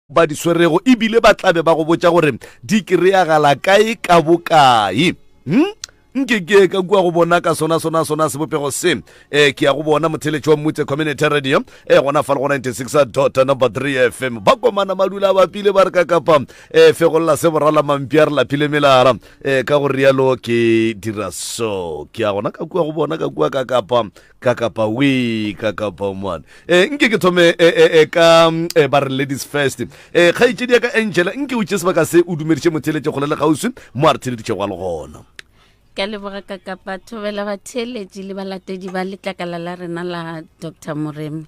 ba di swerego ebile ba tlabe ba go botsa gore di kry-agala kae ka bokae nkeke ka kua go bona ka sona sebopego se ke ya go bona motheletši wa mmutse community radio gona fa le go 96.3 FM ba komana madula ba pile ba re ka kapa fegolola se borala mampi a re lapile melara ka go rialo ke dira so ke ya gona ka kua go bona ka kua ka kapa man nke ke thome ka ba re ladies first kgaitšedi ya ka Angela nke o tše sebaka se o dumediše motheletše go le gausi mo a re theleditše go a le gona ka leboga ka kapa thobela batheletši le balatedi ba letlakala la rena la Dr. Moremi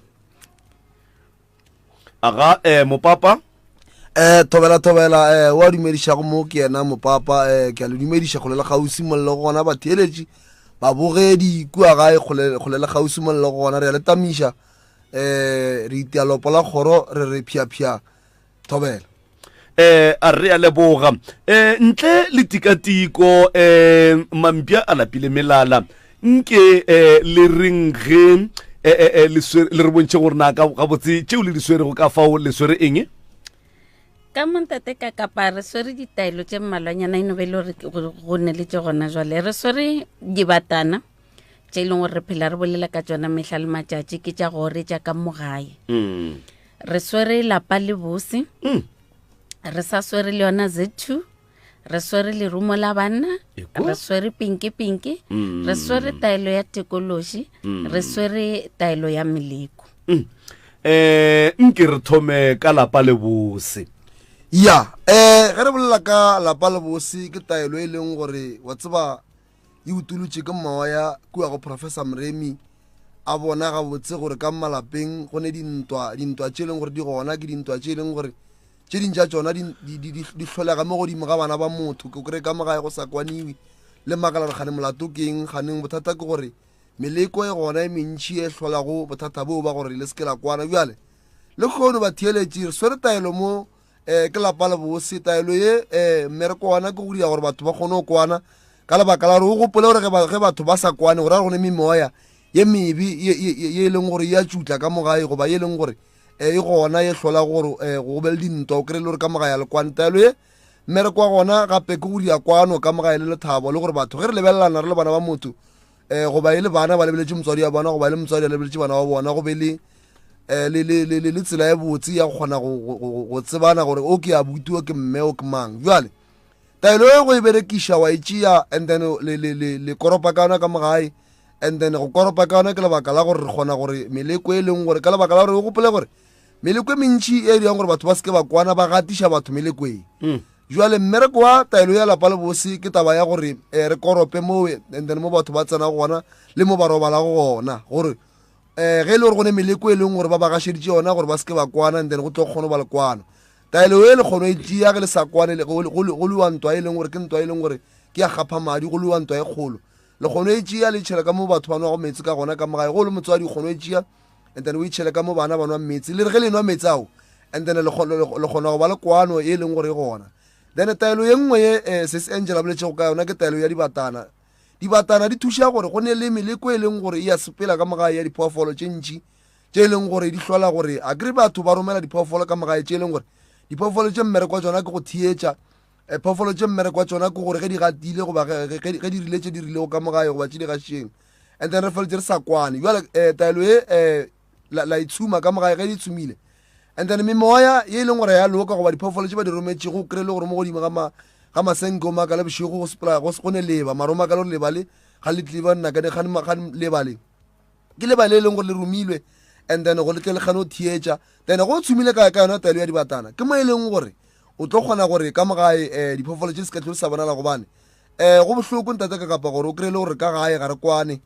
aga mopapa thobela wa dumedišago mo ke yena mopapa ke a le dumediša go le gausi mollo go gona batheletši babogedi kua gae go le gausi mollo go gona re a le tamiša re itea lopo la kgoro re phiaphia thobela a re a leboga ntle le tikatiko mampia a lapile melala nke le reng ge le re bontše gore na ka botse tšeo le di swerego ka fao le swere eng ka montate ka kapa re swere ditaelo tše mmalwanyana eno be le gore go ne le tše gona jwale re swere dibatana tše e leng gore re phela re bolela ka tšona mehla le matšatši ke tša gore tša ka mogae re swere lapa le bosi re sa swere le yona Z2 re swere le rumo la banna re swere pinki re swere taelo ya tekološi re swere taelo ya meleko nke re thome ka lapa le bose ya ge re bolela ka lapa le bose ke taelo e leng gore wa tseba e utolotše ke mawaya kua go Professor Moremi a bona ga botse gore ka malapeng go ne dintwa tše e leng gore di gona ke dintwa tše e leng gore tše dintša tšona di hlolega mo godimo ga bana ba motho ke kry ka mogae go sa kwaniwe le makala re gane molato keng ganeng bothata ke gore meleko e gona e mentši e hlolago bothata boo ba gore le seke la kwana bjale le kgono batheeletši re swere taelo mo ke lapa le bose taelo ye mmereko wana ke go dira gore batho ba kgone go kwana ka lebaka la gore o gopole gore ge batho ba sa kwane gore a gone memoya ye mebe ye e leng gore e a tšutla ka mogae goba ye e leng gore e gona e hlola gore go be le dintwa o kry-e le gore ka mogae le kwane taelo ye mmereko wa gona gape ke go dira kwano ka mogae le lethabo le gore batho ge re lebelelana re le bana ba motho goba e le bana ba lebeletše motswadi ya bona goba e le motswadi a lebeletše bana ba bona go be le tsela e botse ya go kgona go tsebana gore o ke a butiwa ke mme o ke mang jale taelo e go e berekiša wa e tšea and then le koropa ka yona ka mogae and then go koropa ka yona ke lebaka la gore re kgona gore meleko e leng gore ka lebaka la gore o gopole gore meleko e mentši e dirang gore batho ba seke ba kwana ba gatiša batho melekoeng jwale mmereko wa taelo ya lapa le bose ke taba ya gore re korope mo and then mo batho ba tsena go gona le mo ba robalago gona gore ge e le gore go ne meleko e leng gore ba bagašeditše yona gore ba seke ba kwana and then go tlo kgone ba le kwano taelo e le kgono e tšea ge le sa kwane go lewa ntwa e leng gore ke ntwa e leng gore ke ya gapha madi go lewa ntwa e kgolo le kgono e tšea le tšhela ka mo batho ba nwa go metsi ka gona ka mogae go le motswadi kgono e tšea and then o itšhele ka mo bana ba nwa metsi le re ge le nwa metsi ao and then le kgona go ba le kwano e leng gore e gona then taelo ye nngwe ye se se Angela boletšego ka yona ke taelo ya dibatana di thuša gore go ne le meleko e leng gore e ya sepela ka mogae ya diphoofolo tše ntši tše e leng gore di hlola gore a kry batho ba romela diphoofolo ka mogae tše e leng gore diphoofolo tše mmereko wa tšona ke go thietša phoofolo tše mmereko wa tšona ke gore ge di gatile goba ge di rile tše di rilego ka mogae goba tše di gašeng and then re feletše re sa kwane jale taelo ye la itshuma ka mogae ge di tshumile and then memoya ye e leng gore ya loka goba diphoofolo tše ba di rometšego o kry le gore mo godimo ga masenke o maka le bošego go ne leba maro maka le gore lebale ga le tliba nnakane gane lebale ke lebale e leng gore le romilwe and then go letle le gane o thietša then go tshumile ka yona taelo ya dibatana ke mo e leng gore o tlo kgona gore ka mogae diphoofolo tše se ka tlhole sa bonala gobane go bohloko ntate ka kapa gore o kry le gore ka gae ga re kwane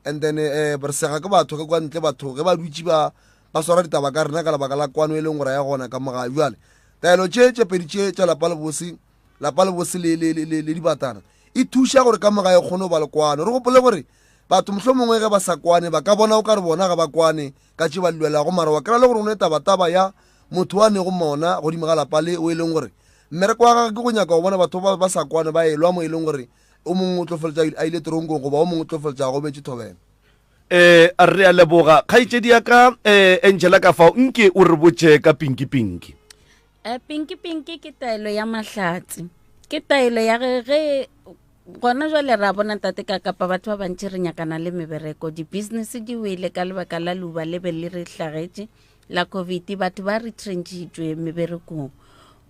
and then re sega ke batho ka kwa ntle batho ge ba dutše ba swara ditaba ka rena ka lebaka la kwano e leng gore ya gona ka mogae jale taelo tše pedi tša lapa le bose le dibatana e thuša gore ka mogae kgone go ba le kwano re gopole gore batho mohlho mongwe ge ba sa kwane ba ka bona o ka re bona ga ba kwane ka tše ba lwelago mara wa kry le gore o ne taba ya motho wa nego mona godimo ga lapa le o e leng gore mmereko wa gage ke go nyaka go bona batho ba sa kwane ba elwa mo e leng gore o mongwe o tlofeletša a ile teronkong goba o mongwe o tlofeletša go betše thobela a re a leboga kgaitšedi ya ka Angela ka fao nke o re botše ka pinki Pinky ke taelo ya mahlatsi, ke taelo ya ge gona jwale ra bona tate ka kapa batho ba bantši re nyakana le mebereko, di-business di wele ka lebaka la luba le be le re hlagetše la COVID, batho ba retrenchitšwe meberekong,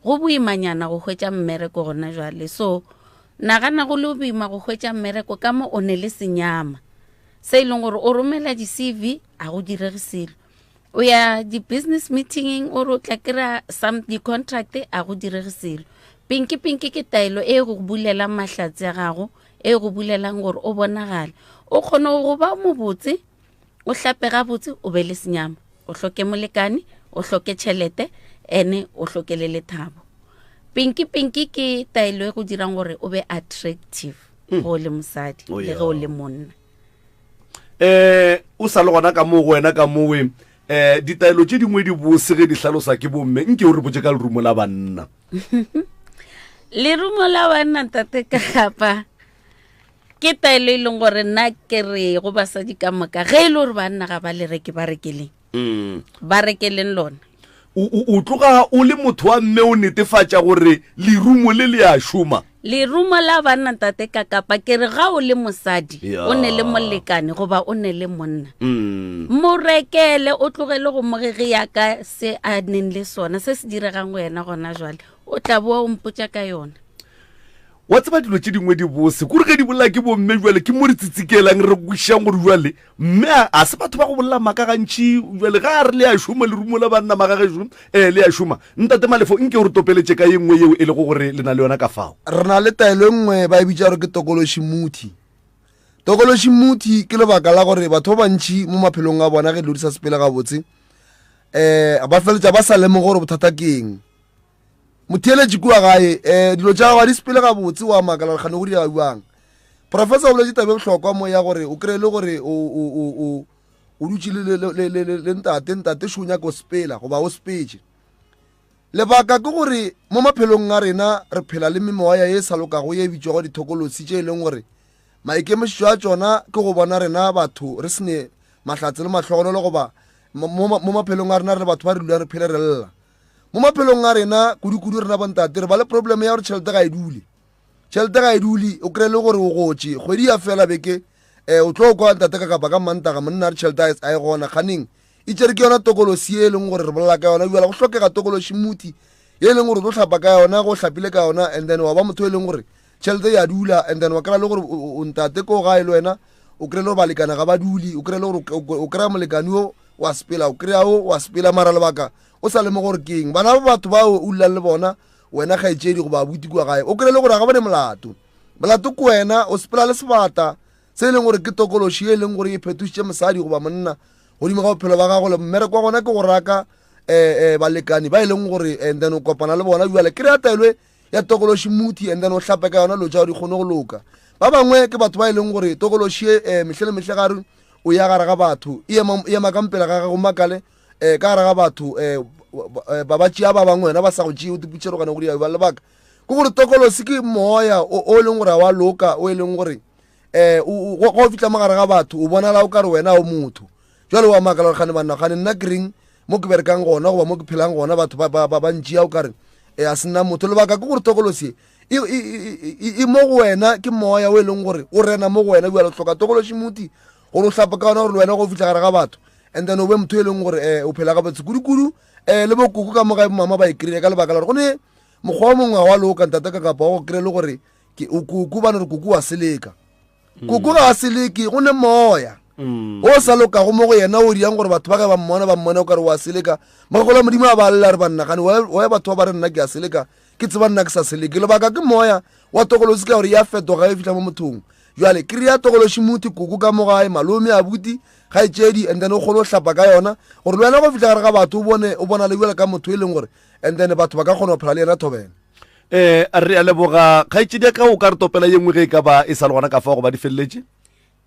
go boimanyana go hwetša mmereko gona jwale. So nagana go le boima go hwetša mmereko ka mo o ne le senyama se e leng gore o romela di-CV a go direge selo, o ya di-business meeting o re o tla kry-a some di-contract a go direge selo. Pinky ke taelo e go bulela mahlatsi a gago, e go bulelang gore o bonagale, o kgone go ba mobotse, o hlape gabotse, o be le senyama, o hloke molekane, o hloke tšhelete, ene o hloke le lethabo. Pinky ke taelo e go dirang gore o be attractive go le mosadi le ge o le monna. O sa le gona ka mo go wena ka mowe ditaelo tše dingwe di bose ge di hlalosa ke bomme nke o re botse ka lerumo la banna. Lerumo la banna tate ka gapa ke taelo e leng gore nna ke re go basadi ka moka ge e le gore banna ga ba le reke ba rekeleng lona. O tloga o le motho wa mme o netefatša gore lerumo le a šoma. Lerumo la banna tate ka kapa ke re ga o le mosadi o ne le molekane goba o ne le monna, mo rekele o tlogele go mogege yaka se a neng le sona se se diregang go yena gona jwale, o tla boa o mpotša ka yona. Wa tseba dilo tše dingwe di bose kore ge di bolela ke bomme jwale ke mo re tsitsikelang re kwešišang gore jwale mme a se batho ba go bolela maaka gantši jwale ga a re le a šoma lerumo la banna magagešo le a šoma. Ntate Malefo nke o re topeletše ka ye nngwe yeo e le go gore le na le yona ka fao. Re na le taelo nngwe ba e bitša gore ke tokološi muthi. Tokološi muthi ke lebaka la gore batho ba bantši mo maphelong a bona ge dilo di sa sepele gabotse ba feletša ba sa lemo gore bothata ke eng. Motheeletši kua gae dilo tša gago di sepele gabotse wa makala kgane go dira buang. Professor o boletše tabe bohlokwa mo ya gore o kry-e le gore o dutše le ntate šo nyaka o sepela goba o sepetše. Lebaka ke gore mo maphelong a rena re phela le memoya ye sa lokago ye bitšwago dithokolosi tše e leng gore maikemišetšo a tšona ke go bona rena batho re sene mahlatse le mahlogololo goba mo maphelong a rena re batho ba re dula re phele re lla. Mo maphelong a rena kudu rena bontate re ba le problem ya gore tšhelete ga e dule, o kry-e le gore o gotše kgwedi ya fela beke o tlo kwa ntate ka kapa ka mantaga monna re tšhelete a e gona kganeng e tšere ke yona tokolosi ye e leng gore re bolela ka yona bjala go hlokega tokološi muthi ye e leng gore o tlo hlapa ka yona go hlapile ka yona and then wa ba motho e leng gore tšhelete ya dula and then wa kry-a le gore o ntate ko gae le wena o kry-e le gore balekana ga ba dule, o kry-e le gore o kry-a molekane o wa sepela, o kry-a o wa sepela mara lebaka o sa lemo gore keng bana ba batho ba o ulang le bona wena kgaetšedi go ba buti kua gae o kry-e le gore ga bone molato ko wena o sepela le sebata se e leng gore ke tokološi e leng gore e phetošitše mosadi goba monna godimo ga bophelo ba gago le mmereko wa gona ke go raka balekani ba e leng gore and then o kopana le bona bjale kry-a taelo ya tokološi muthi and then o hlape ka yona lo tšao di kgone go loka. Ba bangwe ke batho ba e leng gore tokološi e mehle le mehle gare o ya gare ga batho e ema ka mpela ga gago makale ka gare ga batho ba tšea ba bangwe wena ba sa go tšee o teputšerogane go dia ba lebaka ke gore tokolosi ke moya o leng gore a wa loka o e leng gore go fitlha mogare ga batho o bonala o ka re wena o motho jwale wa makala gore gane banna gane nna kering mo ke berekang gona goba mo ke phelang gona batho ba bantšia o kare a se nna motho lebaka ke gore tokolosi e mo go wena ke moya o e leng gore o rena mo go wena bjale tlhoka tokološi muthi gore o hlapa ka ona gore le wena go fitlha gare ga batho and then o be motho e leng gore o phela ka botse kudu le bokoko ka mogae mama ba e kry-ile ka lebaka la gore go ne mokgwa o mongwe wa loka ntate ka kapa wa go kry-e le gore kuku ba ne re kuku wa seleka kuku ga a seleke go ne moya o sa lokago mo go yena o diang gore batho ba ge ba mmone o kare wa seleka magagola modimo a ba lela re bannagane wa batho ba ba re nna ke a seleka ke tseba nna ke sa seleke lebaka ke moya wa tokolosi ka gore ya fetoga e fitlha mo mothong jwale kry-a tokološi muthi kuku ka mogae malome a buti ga e tšedi and then o kgone o hlapa ka yona gore le wena go fitlha gare ga batho o bona le bjela ka motho e leng gore and then batho ba ka kgona go phela le yena thobela. A re a leboga kgaetšedi ka o ka re topela ye nngwe ge e ka ba e sa le gona ka fa go ba di feleletše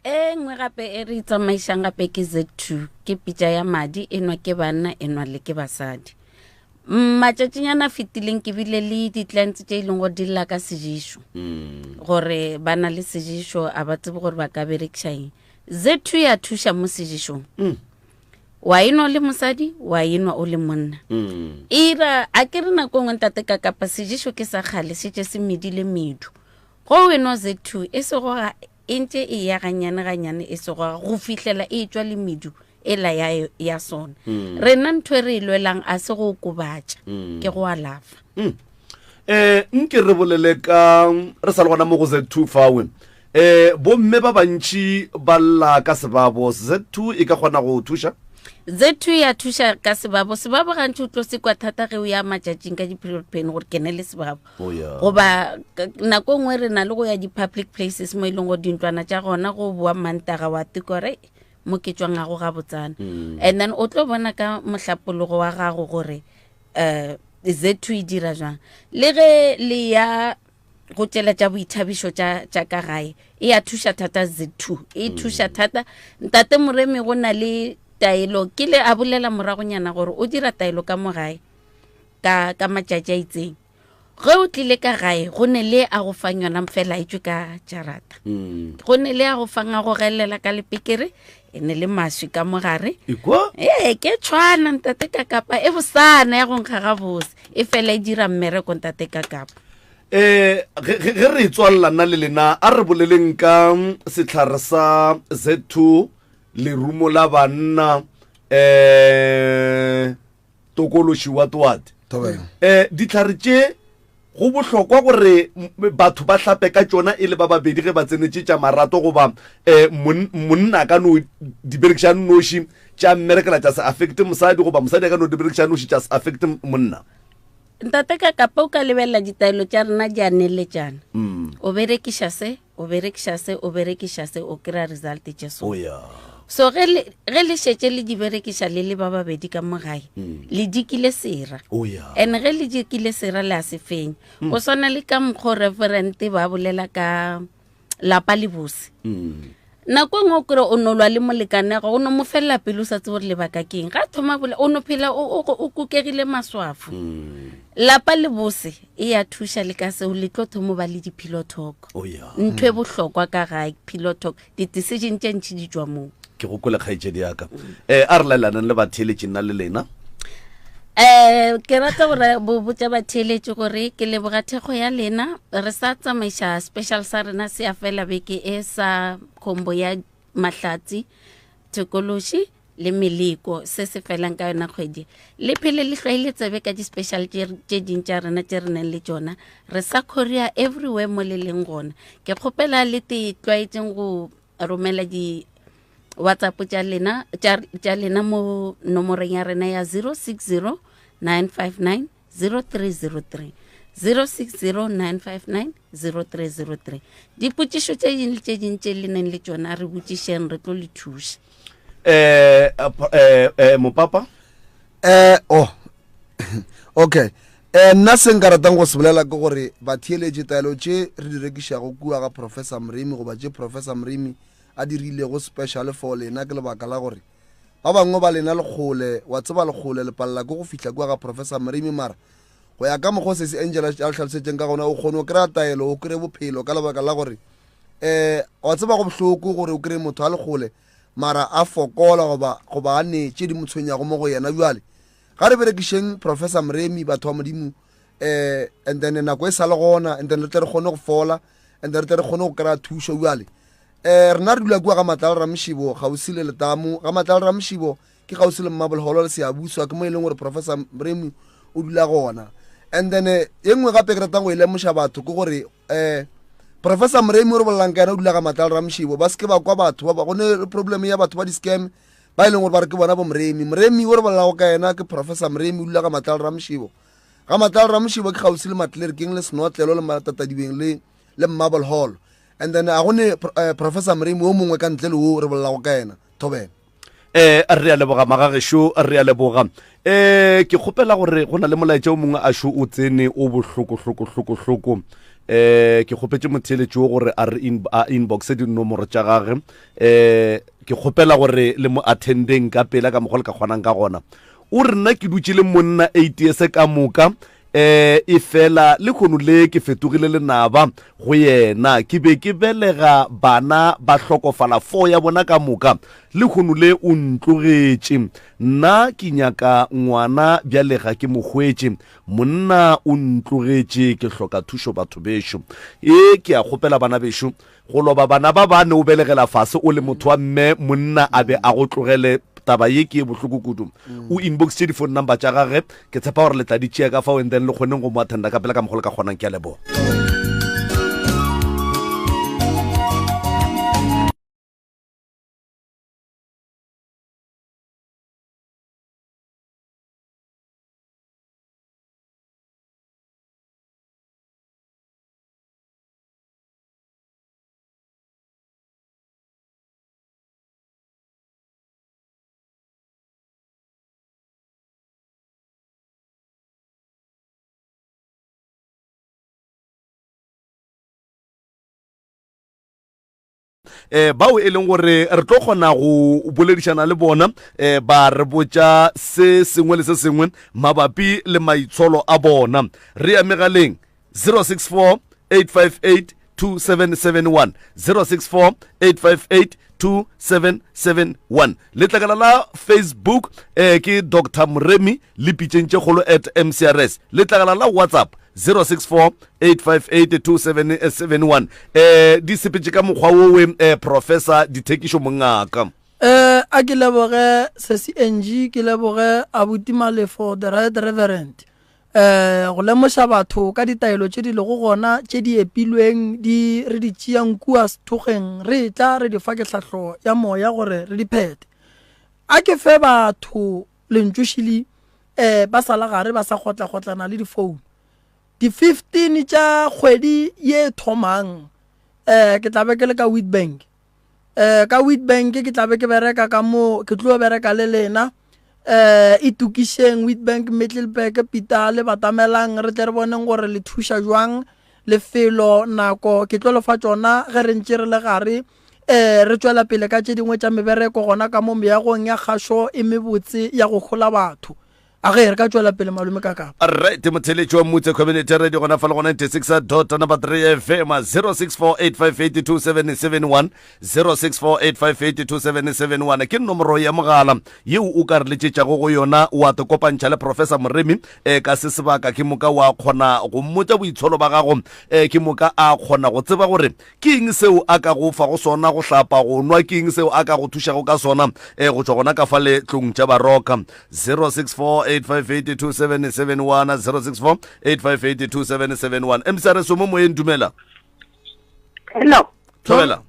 nngwe gape e re tsamaišang gape ke Z2 ke pitša ya madi enwa ke banna enwa le ke basadi. Matšatšinyana fetileng ke bile le di-clients tše e leng gore di lla ka sejišo gore ba na le sejišo a ba tsebe gore ba ka berekiša eng. Z2 ya thuša mo sejišong wa enwa le mosadi wa enwa o le monna ira a ke re nako ngwe ntate ka kapa sejišo ke sa kgale se tše se medile medu go wenwa Z2 e se go e ntše e ya ganyane e se go fihlela e tšwa le medu ela ya sona rena ntho e re e lwelang a se go okobatša ke go alafa nke re bolele ka re sa le gona mo go Z2 fawe bomme ba bantši ba lla ka sebabo Z2 e ka kgona go thuša Z2 ya thuša ka sebabo gantši o tlo se kwa thata ge o ya matšatšing ka di-period pain gore kene le sebabo goba nako ngwe re na le go ya di-public places mo e leng go dintlwana tša gona go boa mantaga wa tikore mo ke tswang gago ga botsana and then o tlo bona ka mohlapologo wa gago gore Z2 e dira jang le ge le ya go tšela tša boithabišo tša ka gae e ya thuša thata Z2 e thuša thata ntate Moremi go na le taelo ke le a bolela moragonyana gore o dira taelo ka mo gae ka matšatši a itseng ge o tlile ka gae go ne le a go fang yona fela a etswe ka jarata go ne le a go fang a go gelela ka lepekere e ne le maswi ka mogare ke tshwana ntate ka kapa e bosana ya go nkga gabose e fela e dira mmereko ntate ka kapa ge re tswalelana le lena a re boleleng ka setlhare sa Z2 lerumo la banna tokološi wa toate ditlhare tše go bohlokwa gore batho ba hlape ka tšona e le ba babedi ge ba tsenetse tša marato goba monna ka no di berekiša noši tša mmerekela tša se affecte mosadi goba mosadi a ka no di berekiša noši tša se affecte monna ntate ka kapa o ka lebelela ditaelo tša rena di a neletšana o berekiša se o berekiša se o berekiša se o kry-a result tše so so ge le šetše le di berekiša le ba babedi ka mogae le dikile sera and ge le dikile sera le a se fenye go swana le ka mokgwa referente ba bolela ka lapa le bose nako ngwe o kry o nolwa le molekanego o no mo felela pele o sa tse gore lebaka keng ga thoma o no phela o kukegile maswafo lapa le bose e ya thuša le ka seo le tlo thomo ba le di-pillow talk ntho e bohlokwa ka gae pillow talk di-decision tše ntšhi di tšwa moo ke go kwele kgaetšedi yaka a re laelanang le batheeletši nna le lena ke rata gore botša batheeletši gore ke leboga thekgo ya lena re sa tsamaiša special sa rena se a fela beke e sa khombo ya mahlatsi tekološi le meleko se se felang ka yona kgwedi le phele le hlwaile tsebe ka di-special tše dintša rena tše re nang le tšona re sa korea everywhere mo le leng gona ke kgopela le te tlwaetseng go romela di WhatsApp tša lena mo nomoreng ya rena ya 060 959 0303 060 959 0303 dipotšišo tše dingwe tše dintše le neng le tšona re botšišeng re tlo le thuša mopapa okay nna se nka ratang go se bolela ke gore batheeletše taelo tše re di rekišago kua ga Professor Mrimi goba tše Professor Mrimi a dirile go special for lena ke lebaka la gore ba bangwe ba lena lekgole wa tseba lekgole le palela ke go fihla kua ga Professor Mrimi mara go ya ka mokgwa se Angela a tlhalosetšeng ka gona o kgone o kry-a taelo o kry-e bophelo ka lebaka la gore wa tseba go bohloko gore o kry-e motho a lekgole mara a fokola goba a ne tše di mo tshwenyago mo go yena bjale ga re berekišeng Professor Mremi batho ba modimo and then nako e sa le gona and then re tle re kgone go fola and then re tle re kgone go kry-a thušo bjale rena re dula kua ga Matlala Ramošibo gausi le Letamo ga Matlala Ramošibo ke gausi le Marble Hall le Seabuswa ke mo e leng gore Professor Mremi o dula gona and then e nngwe gape ke ratang go e lemoša batho ke gore Professor Mremi o re bolelang ka ena o dula ga Matlala Ramošibo ba seke ba kwa batho ba gone problem ya batho ba di-scam ba e leng gore ba re ke bona bo Mremi o re bolelago ka ena ke Professor Mremi o dula ga Matlala Ramošibo ga Matlala Ramošibo ke gausi le Matlerekeng le Snotlelo le Matatadibeng le Marble Hall and then a gone Professor Mremi o mongwe ka ntle le o re bolelago ka ena thobela a re a leboga magagešo a re a leboga ke kgopela gore go na le molaetša o mongwe a šo o tsene o bohloko ke kgopetše motheeletši o gore a re inboxe dinomoro tša gage ke kgopela gore le mo attendeng ka pela ka mokgwa le ka kgonang ka gona o re nna ke dutše le monna 8 years ka moka e fela le khono le ke fetogile lenaba go yena ke be ke belega bana ba hlokofala 4 ya bona ka moka le khono le o ntlogetše nna ke nyaka ngwana bjalega ke mogwetše monna o ntlogetše ke hloka thušo batho bešo ke a kgopela bana bešo go loba bana ba bane o belegela fase o le motho wa mme monna a be a go tlogele taba ye ke bohloko kudu o inbox tše di-phone number tša gage ke tshepa gore le tla di tšea ka fao and then le kgoneng go mo attenda ka pela ka mogolo ka kgonang ke a leboa bao e leng gore re tlo kgona go boledišana le bona ba re botša se sengwe le se sengwe mabapi le maitsholo a bona re ya megaleng 064 858 2771 064 858 2771 letlakala la Facebook ke Dr. Mremi le pitšentše kgolo @mcrs letlakala la WhatsApp 064 858 2771 di sepetše ka mokgwa owe professor dithekišo mongaka a ke leboge CCNG ke leboge abuti Malefo the right reverend go lemoša batho ka ditaelo tše di lego gona tše di epilweng di re di tšeang kua sethogeng re tla re di fa ke tlhahlo ya moya gore re di phete a ke fe batho lentšošili ba sala gare ba sa kgotla-kgotlana le difounu di 15 tša kgwedi ye thomang ke tla be ke le ka Witbank ka Witbank ke tla be ke bereka ka mo ke tlo bereka le lena itukišeng Witbank Middelburg Pita le batamelang re tle re boneng gore le thuša jwang lefelo nako ke tlo le fa tsona ge re ntše re le gare re tswela pele ka tše dingwe tša mebereko gona ka mo meagong ya kgašo e mebotse ya go kgola batho a ge re ka tswela pele malume ka kapa right motheletši wa Mutse community radio gona fa le go 96.3 FM 0648582771 0648582771 ke nomoro ya mogala yeo o ka re letšetšago go yona wa te kopantšha le professor Mremi ka se sebaka ke moka wa kgona go mmotša boitsholo ba gago ke moka a kgona go tseba gore ke eng seo a ka go fa go sona go hlapa go nwa ke eng seo a ka go thušago ka sona go tšwa gona ka fa le tlong tša baroka 064 8582771 064 8582771 MCRS mo moyeng dumela hello dumela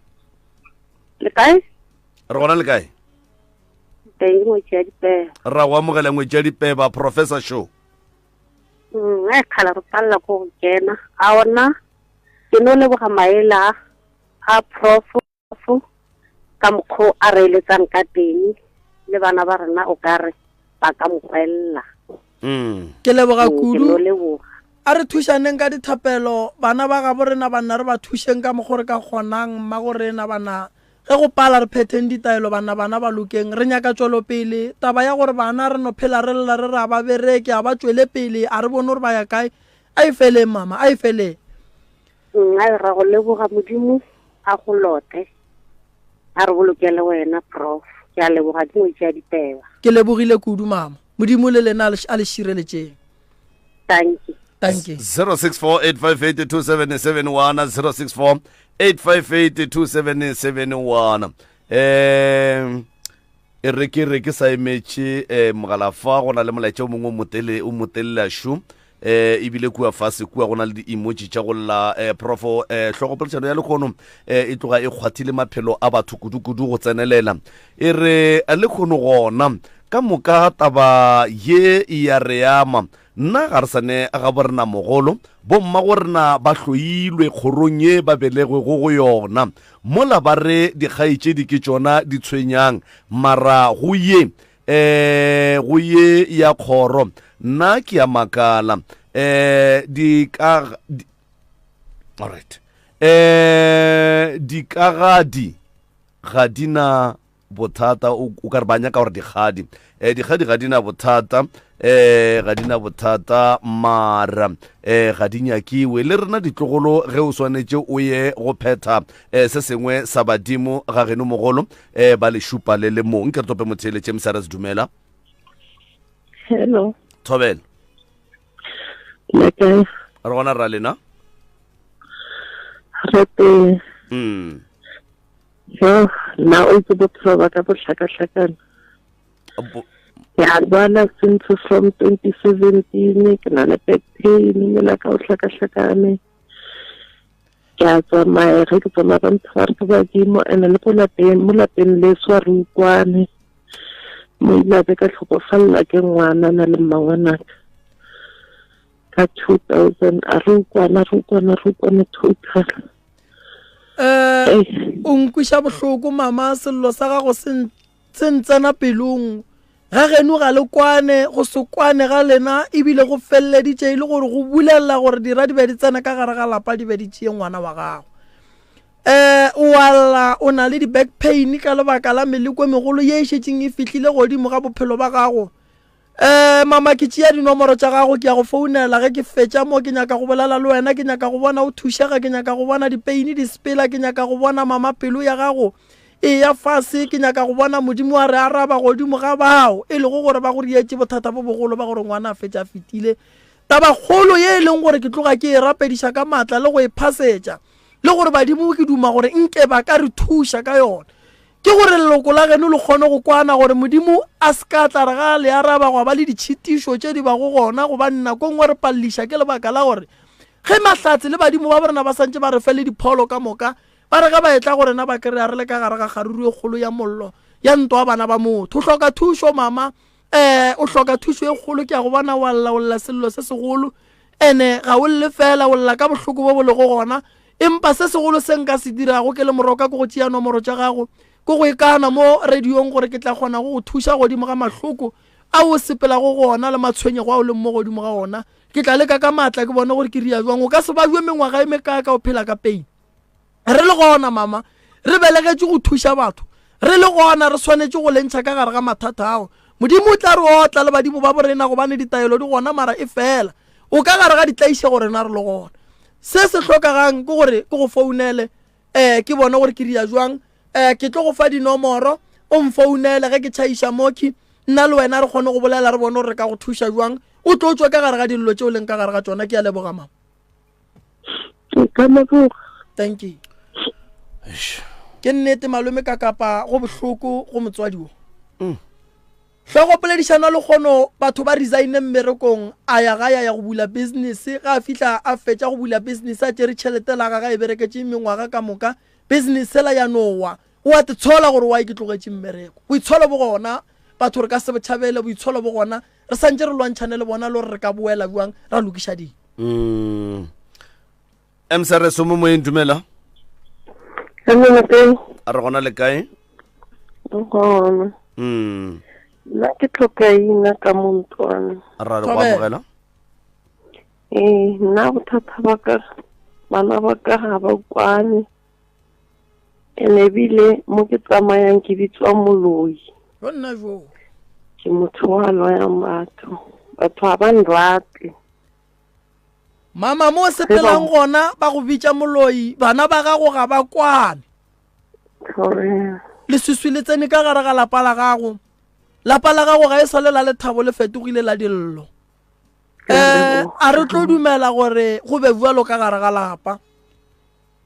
le kae re gona le kae teng mo tšea dipeba ra go amogela ngwe tša dipeba professor show khala re palla go kena a ona ke no leboga maela a prof ka mokgo a re eletsang ka teng le bana ba rena o ka re ba ka mokwella ke leboga kudu a re thušaneng ka dithapelo bana ba ga borena banna re ba thušeng ka mogore ka kgonang mma gorena bana ge go pala re phetheng ditaelo bana ba lokeng re nyaka tswelo pele taba ya gore bana re no phela re lla re ra ba bereke a ba tswele pele a re bone gore ba ya kae a e fele mama a e fele a ra go leboga modimo a go lote a re bolokele wena prof ke a leboga dingwe tša dipeba ke lebogile kudu mama modimo le lena a le šireletšeng thank you 064 8582771 e re ke sa emetše mogalafa go na le molaetša o mongwe o motelela shu ebile kua fase kua go na le di-emoji tša go lla profo tlhogopolešano ya lekgono e tloga e kgwathile maphelo a batho kudu-kudu go tsenelela e re lekgono gona ka moka taba ye ya re ama nna ga re sane ga bo rena mogolo bomma go rena ba hloilwe kgorong ye ba belegwe go yona mola ba re dikgaetšedi ke tšona di tshwenyang mara go ye ya kgoro nna ke ya makala alright dikagadi ga dina bothata o ka re banya ka gore dikgadi ga dina bothata ga di na bothata mara ga di nyakiwe le rena ditlogolo ge o swanetse o ye go phetha se sengwe sa badimo ga geno mogolo ba le šupa le le mong ke re tope motheletše msara se dumela hello thobela le re gona ra lena rete yo na o itse bophelo ba ka bohlakahlakana ya bana since from 2017 ke na le back pain mme la ka o hlakahlakane ke a tsamaya ge ke tsamaya ka ntho re ba dimo ene le mo lapeng le swa re ukwane mo ilabe ka tlhokofalla ke ngwana na le mmangwanaka ka 2000 a re ukwane total o nkwisha bohloko mama sello sa gago se ntsena pelong ga geno ga le kwane go se kwane ga lena ebile go felleditše le gore go bulelela gore dira di be di tsena ka gare ga lapa di be di tšee ngwana wa gago wala o na le di-back pain ka lebaka la meleko megolo ye e šetšeng e fihlile godimo ga bophelo ba gago mama ke tšea dinomoro tša gago ke ya go founela ge ke fetša mo ke nyaka go bolela le wena ke nyaka go bona o thušega ke nyaka go bona dipeini di sepela ke nyaka go bona mama pelo ya gago e ya fase ke nyaka go bona modimo wa re araba godimo ga bao e le go gore ba go rietse bothata bo bogolo ba gore ngwana a fetša fetile taba kgolo ye e leng gore ke tloga ke e rapediša ka maatla le go e phasetša le gore badimo ke duma gore nke ba ka re thuša ka yona ke gore leloko la geno le kgone go kwana gore modimo a se ka tla re ga le araba go ba le ditšhitišo tše di bago gona go ba nna ko ngwe re palliša ke lebaka la gore ge mahlatse le badimo ba borena ba santse ba re fele dipholo ka moka ba re ga ba etla gore na ba kry-a re le ka gare ga kgaruru e kgolo ya mollo ya ntwa bana ba motho o hloka thušo mama o hloka thušo e kgolo ke ya go bona wa lla sello se segolo ene ga o lle fela o lla ka bohloko bo bo lego gona empa se segolo se nka se dirago ke le moroka ko go tšea nomoro tša gago ko go ikana mo radiong gore ke tla kgona go thuša godimo ga mahloko a o sepela go gona le matshwenyego a o leng mo godimo ga ona ke tla leka ka maatla ke bona gore ke ria jwang o ka se ba jwe mengwaga e mekaka o phela ka pein re le gona mama re belegetše go thuša batho re le gona re swanetše go lentšha ka gare ga mathata ao modimo o tla re otla le badimo ba borena gobane ditaelo di gona mara e fela o ka gare ga ditlaiše gore na re le gona se se hlokagang ke gore ke go founele ke bona gore ke ria jwang ke tlo go fa dinomoro o mfounele ge ke tšhaiša moki nna le wena re kgone go bolela re bone gore re ka go thuša jwang o tlo tswe ka gare ga dillo tšeo leng ka gare ga tsona ke a leboga mama thank you ke nnete malome ka kapa go bohloko go motswadi wo hlogo poledišana le kgono batho ba resign mmerekong a ya ga ya go bula business ga a fihla a fetša go bula business a tšere tšhelete la ga e bereketše mengwaga ka moka business la ya nowa o a te tshola gore wa e ke tlogetše mmereko o itsholo bo gona batho re ka se botšhabele bo itsholo bo gona re santse re lwantšhane le bona le gore re ka boela buang ra lokiša di msrs mo moyeng dumela a re gona le kae gona nna ke tlhokaina ka montwana a ra re go amogela nna bothata ba ka bana ba ka ga ba kwane ene ebile mo ke tsamayang ke bitswa moloi gonna jo ke motho wa loyang batho ga ba nrate mama mo sepelang gona ba go bitša moloi bana ba gago ga ba kwane le suswi le tsene ka gare ga lapa la gago ga e sale la lethabo le fetogile la dillo a re tlo dumela gore go be bualo ka gare ga lapa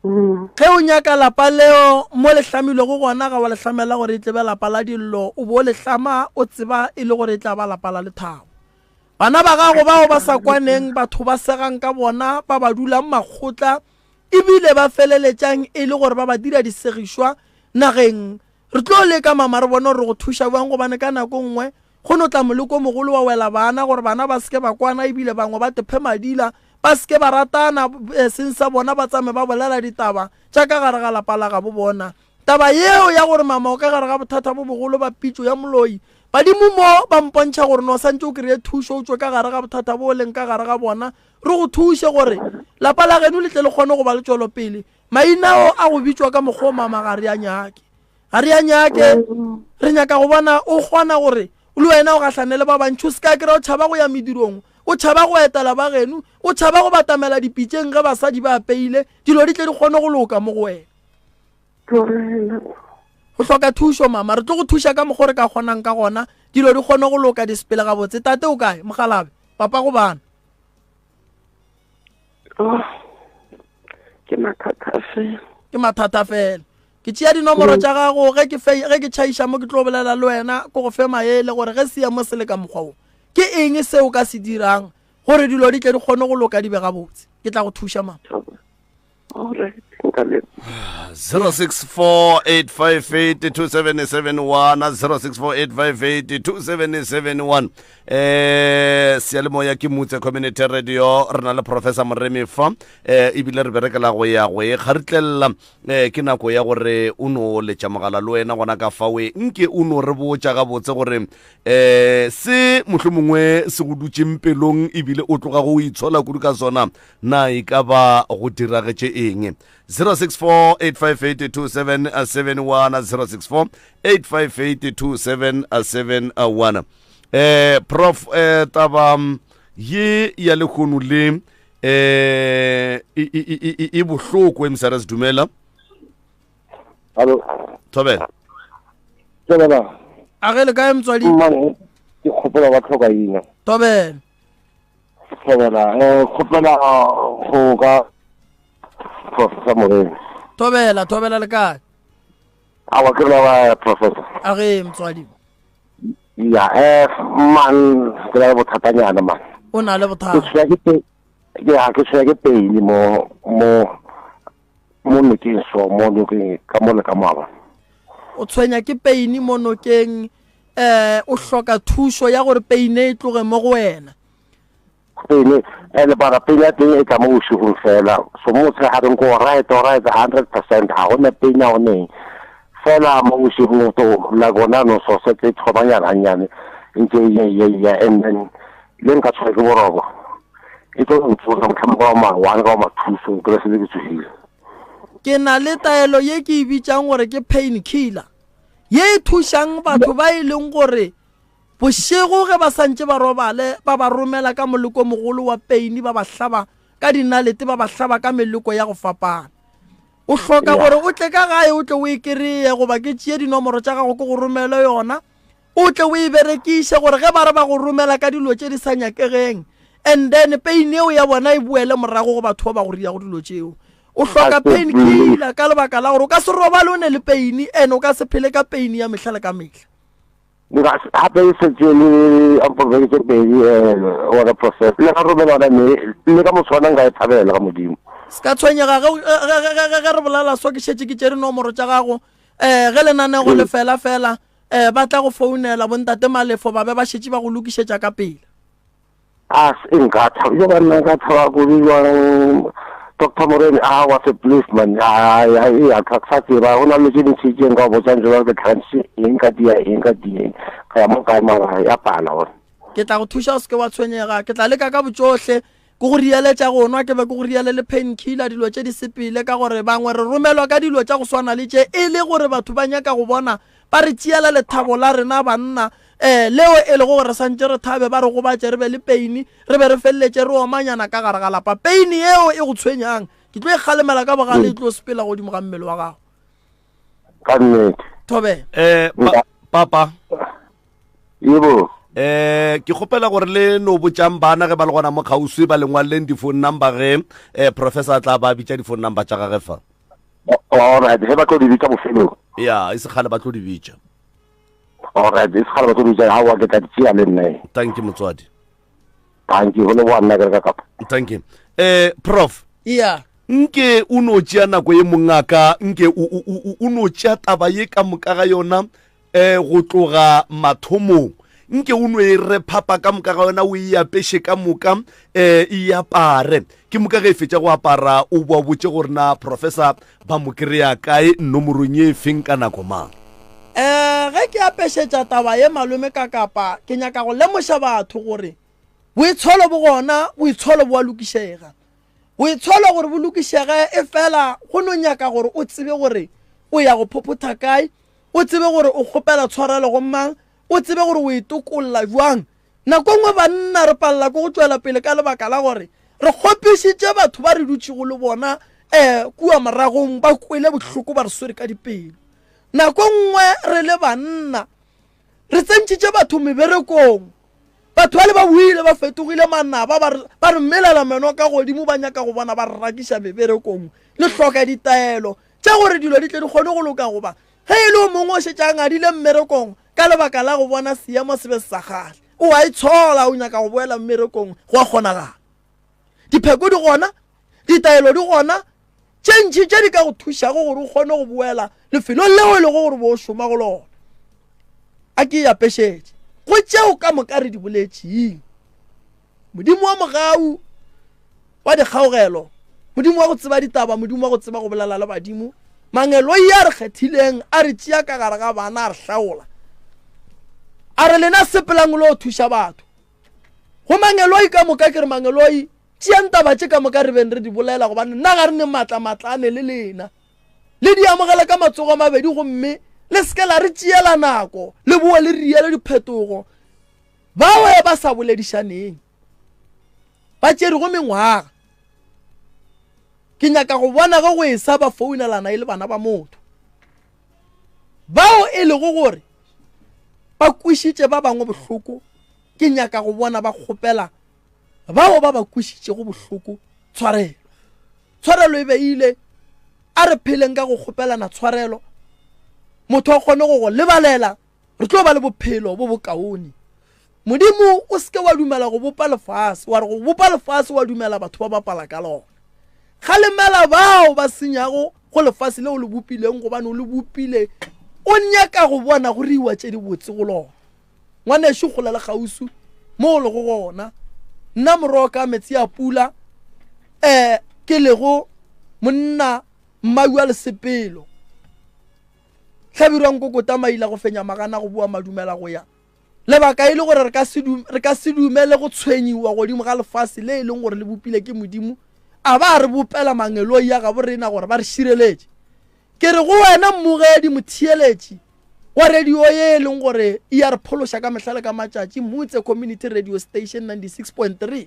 ge o nyaka lapa leo mo lehlamilwe go gona ga wa lehlamela gore e tlebe lapa la dillo o bo lehlama o tseba e le gore e tla ba lapa la lethabo bana ba gago bao ba sa kwaneng batho ba segang ka bona ba ba dulang makgotla ebile ba feleletšang e le gore ba ba dira disegišwa nageng re tlo leka mama re bona gore go thuša bang gobane ka nako nngwe go no tla moleko mogolo wa wela bana gore bana ba seke ba kwana ebile bangwe ba tephe madila ba seke ba ratana seng sa bona ba tsame ba bolela ditaba tša ka gare ga lapa la ga bo bona taba yeo ya gore mama o ka gare ga bothata bo bogolo ba pitšo ya moloi badimo mo ba mpontšha gore no santse o kry-e thušo o tswe ka gare ga bothata bo leng ka gare ga bona re go thuše gore lapa la geno le tle le kgone go ba le tšwelopele mainao a go bitswa ka mokgwa o mama ga re a nyake re nyaka go bona o kgona gore le wena o gatlhane le ba bantši o se ka kry-a o tšhaba go ya medirong o tšhaba go etela ba geno o tšhaba go batamela dipitseng ge basadi ba apeile dilo di tle di kgone go loka mo go wena go hloka thušo mama re tlo go thuša ka mokgwa re ka kgonang ka gona dilo di kgone go loka di sepele ga botse tate o kae mogalabe papa go bana ke mathata fela ke mathata fela ke tšea dinomoro tša gago ge ke tšhaiša mo ke tlo bolela le wena ko go fe maele gore ge seemo se le ka mokgwa o ke eng seo ka se dirang gore dilo di tle di kgone go loka di be ga botse ke tla go thuša mama 0648582771 sealemoya ke mutse community radio re na le professor Moremi fa ebile re berekela go ya go e kgaritlelela ke nako ya gore o no letša mogala le wena gona ka fawe nke o no re botša ga botse gore se mohlomongwe se go dutšeng pelong ebile o tloga go itshola kudu ka sona na e ka ba go diragetše eng 06485827771 06485827771 prof taba ye ya lekgono le e bohloko emsara se dumela Allo Thobela Thobela a ge le kae motswadi mane ke kgopela ba tlhoka ina Thobela kgopela go ka Professor Moremi Thobela le kae awa ke la professor a ge motswadi ya man ke la bothatanyana man o na le bothata ke tshwere peini mo nokeng so mo nokeng ka mo le ka maba o tshwenya ke peini mo nokeng o hloka thušo ya gore peine e tloge mo go wena peini le bara peini ya teng e ka mo bošigong fela so mo tshegareng ko right 100% ga gona peini ya goneng fela mo bošigong to la gona no so se ke thobanyana nke ya and then le nka tshwere ke borobo e tlo go tsoga motlhameko wa mangwane ka wa mathuso ke se ke tsogile ke na le taelo ye ke e bitsang gore ke pain killer ye e thušang batho ba e leng gore bošego ge ba santse ba robale ba ba romela ka moleko mogolo wa peini ba ba hlaba ka dinalete ba ba hlaba ka meleko ya go fapana o hloka gore o tle ka gae o tle o e kry-e goba ke tšee dinomoro tša gago ke go romela yona o tle o e berekiše gore ge ba re ba go romela ka dilo tše di sa nyakegeng and then pain eo ya bona e buele morago go batho ba ba go ria go dilo tšeo o hloka pain killer ka lebaka la gore o ka se robale o ne le pain and o ka se phele ka pain ya mehla le ka mehla hape e setse le ampolveke pedi ora process le ga romela ona le ka motshwana nka e thabela ka modimo se ka tshwenyega ge re bolela so ke šetse ke tšere nomoro tša gago ge lenanego le fela ba tla go founela bontate Malefo ba be ba šetse ba go lokišetša ka pele nka thaba kudu jwang Dr. Moremi was a policeman ya katsatsi ba ona le tšeng tšeng ka botsa jwa ke transi eng ka dia ka mo ka mara ya pala wa ke tla go thuša o se ke wa tshwenyega ke tla leka ka botsohle ke go rialetša go nwa ke be ke go riale le pain killer dilo tše di sepele ka gore bangwe re romelwa ka dilo tša go swana le tše e le gore batho ba nyaka go bona ba re tšeela lethabo la rena banna leo e le gore santse re thabe ba re go batše re be le peini re be re feleletše re omanyana ka gare ga lapa peini eo e go tshwenyang ke tlo e kgalemela ka bogale e tlo sepela godimo ga mmele wa gago ka nnete Thobela papa yebo ke kgopela gore le no botšang bana ge ba le gona mo kgauswi ba lengwaleng di-phone number ge professor tla ba bitša di-phone number tša gage fa alright he ba tlo di bitša bofelong ya e se kgale ba tlo di bitša alright e se kgale ba tlo di bitša ga wa ke tla di tšea le nne thank you motswadi thank you go le boanna ke re ka kapa thank you prof yeah nke o no tšea nako ye mongaka nke o no tšea taba ye ka moka ga yona go tloga mathomong nke o no e re phapa ka moka ga yona o e apeše ka moka e apare ke moka ge e fetša go apara o boa botse gore na professor ba mo kry-a kae nomorong ye feng ka nako mang ge ke apešetša taba ye malome ka kapa ke nyaka go lemoša batho gore boitsholo bo gona boitsholo bo a lokišega boitsholo gore bo lokišege e fela go no nyaka gore o tsebe gore o ya go phophotha kae o tsebe gore o kgopela tshwarelo go mang o tsebe gore o itokolola jwang nako ngwe banna re palela ko go tswela pele ka lebaka la gore re kgopišitše batho ba re dutše go le bona kua maragong ba kwele bohloko ba re swere ka dipelo nako ngwe re le banna re tsentšitše batho meberekong batho ba le ba buile ba fetogile manaba ba re mmelela meno ka godimo ba nyaka go bona ba re rakiša meberekong le hloka ditaelo tša gore dilo di tle di kgone go loka goba ge e le o mongwe o šetša ngadile mmerekong ka lebaka la go bona seemo se be se sa gale o a itshola o nyaka go boela mmerekong go a kgonagala dipheko di gona ditaelo di gona tše ntšhi tše di ka go thušago gore o kgone go boela lefelo leo e lego gore bo o šoma go lona a ke yapešetše go tšeo ka moka re di boletšeng modimo wa mogau wa dikgaogelo modimo wa go tseba ditaba modimo wa go tseba go bolela le badimo mangelo ya re kgethileng a re tšea ka gare ga bana a re hlaola a re lena sepelang le o thuša batho go mangeloi ka moka ke re mangeloi tšea ntaba tše ka moka re beng re di bolela gobane nna ga re ne matlamatlane le lena le di amogela ka matsogo a mabedi gomme le seke la re tšeela nako le boe le riele diphetogo baoe ba sa boledišaneng ba tšerego mengwaga ke nyaka go bona ge go e sa ba founelana e le bana ba motho bao e lego gore ba kwišitše ba bangwe bohloko ke nyaka go bona ba kgopela bao ba ba kwišitše go bohloko tshwarelo e beile a re pheleng ka go kgopelana tshwarelo motho a kgone go lebalela re tlo ba le bophelo bo bokaone modimo o seke wa dumela go bopa lefase wa re go bopa lefase wa dumela batho ba bapala ka lona kgalemela bao ba senyago go lefase leo le bopileng gobane o le bopile o nyaka go bona go riwa tše di botse go lona ngwanešo kgola le gausu mo o lego gona nna morogo ka metsi a pula ke lego monna mmau a lesepelo tlhabirwang kokota maila go fenya magana go bua madumela go ya lebaka e le gore re ka se dumele go tshwenyiwa godimo ga lefase le e leng gore le bopile ke modimo a ba re bopela mangeloi ya ga borena gore ba re šireletše ke re go wena mmogedi motheeletši wa radio ye e leng gore e ya re phološa ka mehlale ka matšatši Motse Community Radio Station 96.3